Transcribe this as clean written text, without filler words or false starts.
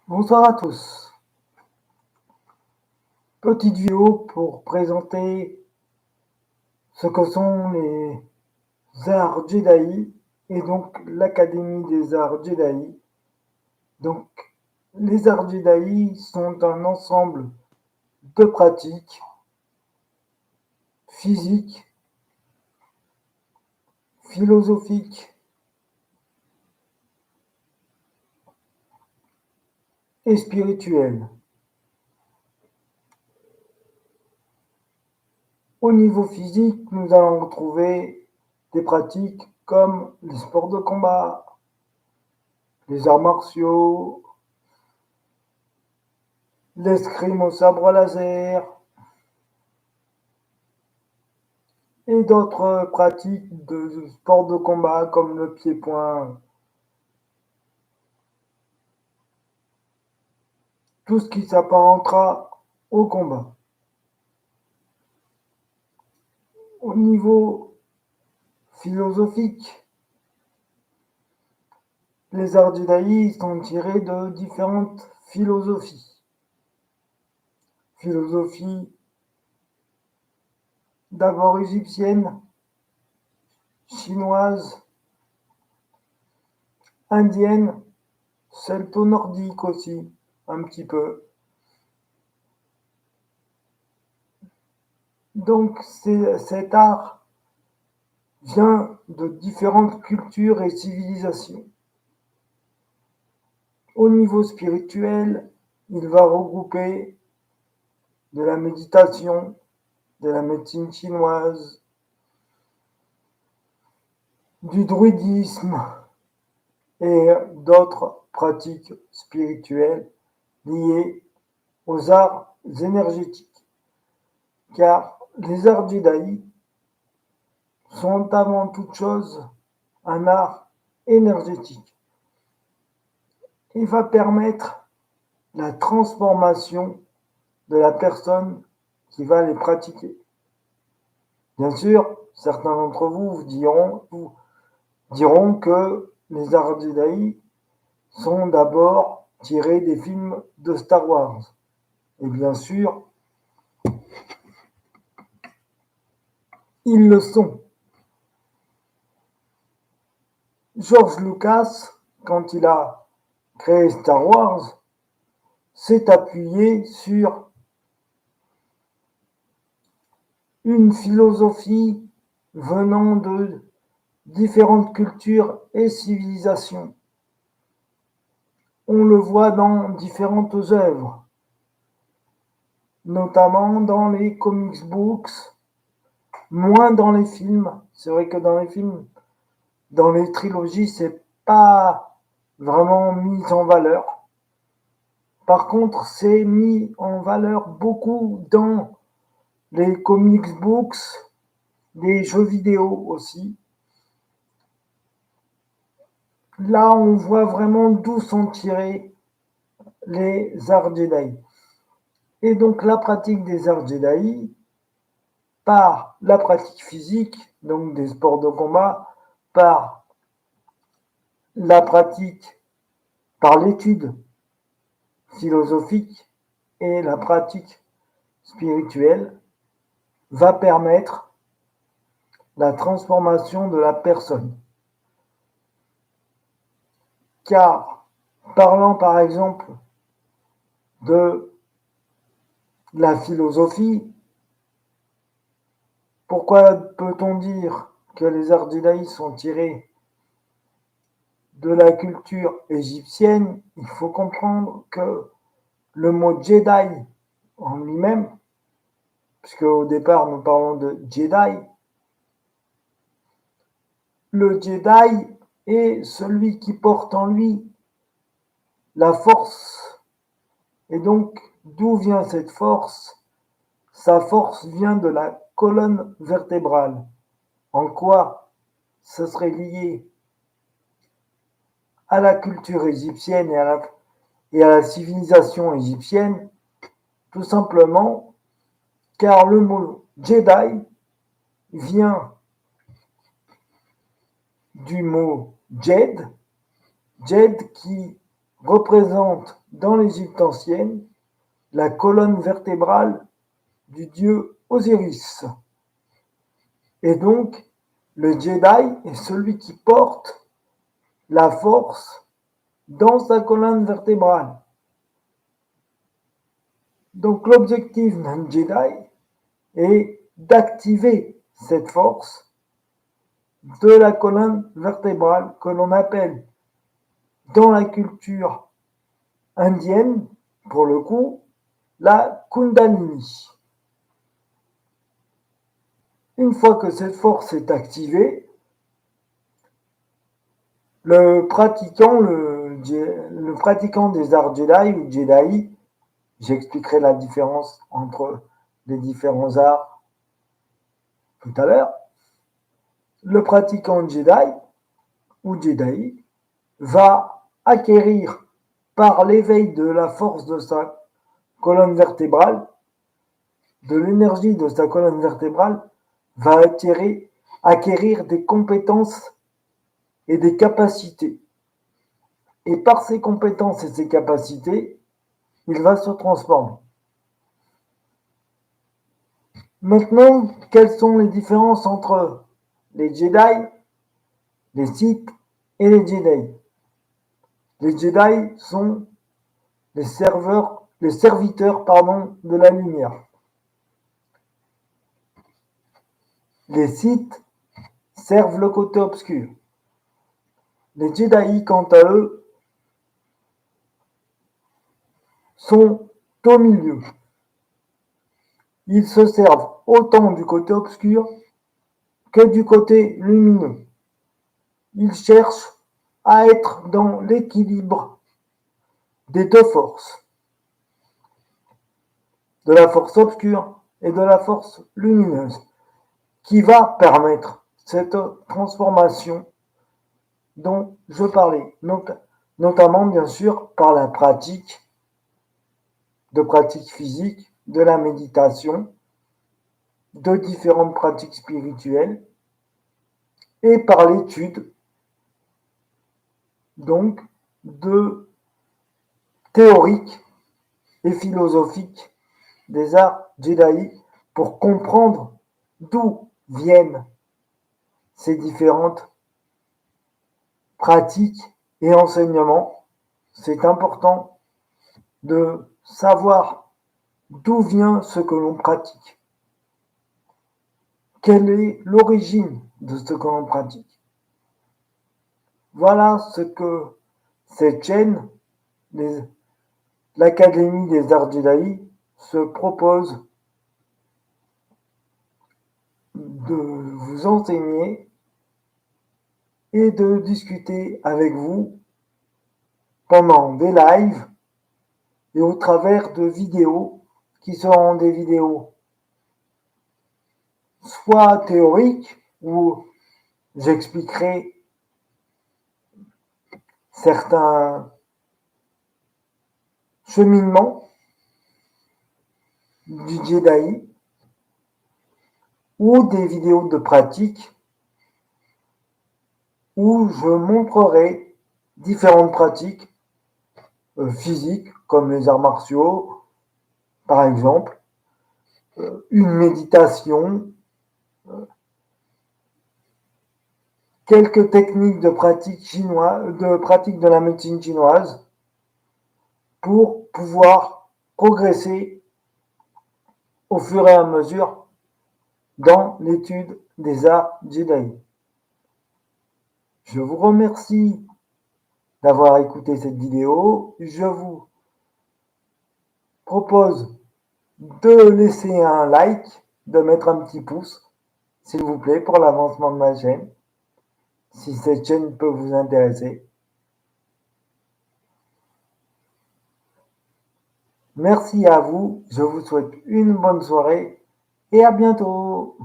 Bonsoir à tous. Petite vidéo pour présenter ce que sont les arts Jedi et donc l'Académie des arts Jedi. Donc, les arts Jedi sont un ensemble de pratiques physiques, philosophiques et spirituelles. Au niveau physique, nous allons retrouver des pratiques comme les sports de combat, les arts martiaux, l'escrime au sabre laser et d'autres pratiques de sports de combat comme le pied-point, tout ce qui s'apparentera au combat. Au niveau philosophique, les arts Jedi sont tirés de différentes philosophies. Philosophie d'abord égyptienne, chinoise, indienne, celto-nordique aussi, un petit peu. Donc cet art vient de différentes cultures et civilisations. Au niveau spirituel, il va regrouper de la méditation, de la médecine chinoise, du druidisme et d'autres pratiques spirituelles liées aux arts énergétiques. Car les arts Jedi sont avant toute chose un art énergétique. Il va permettre la transformation de la personne qui va les pratiquer. Bien sûr, certains d'entre vous diront que les arts Jedi sont d'abord tirés des films de Star Wars. Et bien sûr, ils le sont. George Lucas, quand il a créé Star Wars, s'est appuyé sur une philosophie venant de différentes cultures et civilisations. On le voit dans différentes œuvres, notamment dans les comic books, moins dans les films. C'est vrai que dans les films, dans les trilogies, c'est pas vraiment mis en valeur. Par contre, c'est mis en valeur beaucoup dans les comic books, les jeux vidéo aussi. Là, on voit vraiment d'où sont tirés les arts Jedi. Et donc, la pratique des arts Jedi, par la pratique physique, donc des sports de combat, par la pratique, par l'étude philosophique et la pratique spirituelle, va permettre la transformation de la personne. Car, parlant par exemple de la philosophie, pourquoi peut-on dire que les arts Jedi sont tirés de la culture égyptienne? Il faut comprendre que le mot Jedi en lui-même, puisque au départ nous parlons de Jedi, le Jedi est celui qui porte en lui la force. Et donc, d'où vient cette force? Sa force vient de la colonne vertébrale. En quoi ce serait lié à la culture égyptienne et à la civilisation égyptienne? Tout simplement car le mot Jedi vient du mot Jed qui représente dans l'Égypte ancienne la colonne vertébrale du dieu Osiris. Et donc, le Jedi est celui qui porte la force dans sa colonne vertébrale. Donc l'objectif d'un Jedi est d'activer cette force de la colonne vertébrale que l'on appelle dans la culture indienne, pour le coup, la Kundalini. Une fois que cette force est activée, le pratiquant des arts Jedi ou Jedi, j'expliquerai la différence entre les différents arts tout à l'heure, le pratiquant Jedi ou Jedi va acquérir par l'éveil de la force de sa colonne vertébrale, de l'énergie de sa colonne vertébrale, va acquérir des compétences et des capacités. Et par ses compétences et ses capacités, il va se transformer. Maintenant, quelles sont les différences entre les Jedi, les Sith et les Jedi? Les Jedi sont les serviteurs de la lumière. Les Sith servent le côté obscur. Les Jedi, quant à eux, sont au milieu. Ils se servent autant du côté obscur que du côté lumineux. Ils cherchent à être dans l'équilibre des deux forces, de la force obscure et de la force lumineuse, qui va permettre cette transformation dont je parlais, notamment bien sûr par la pratique physique, de la méditation, de différentes pratiques spirituelles et par l'étude donc de théorique et philosophique des arts Jedi pour comprendre d'où viennent ces différentes pratiques et enseignements. C'est important de savoir d'où vient ce que l'on pratique. Quelle est l'origine de ce que l'on pratique? Voilà ce que cette chaîne, l'Académie des Arts Jedi, se propose de vous enseigner et de discuter avec vous pendant des lives et au travers de vidéos qui seront des vidéos soit théoriques où j'expliquerai certains cheminements du Jedi ou des vidéos de pratique où je montrerai différentes pratiques physiques comme les arts martiaux par exemple, une méditation, quelques techniques de pratique de la médecine chinoise pour pouvoir progresser au fur et à mesure dans l'étude des arts Jedi. Je vous remercie d'avoir écouté cette vidéo. Je vous propose de laisser un like, de mettre un petit pouce, s'il vous plaît, pour l'avancement de ma chaîne, si cette chaîne peut vous intéresser. Merci à vous, je vous souhaite une bonne soirée et à bientôt.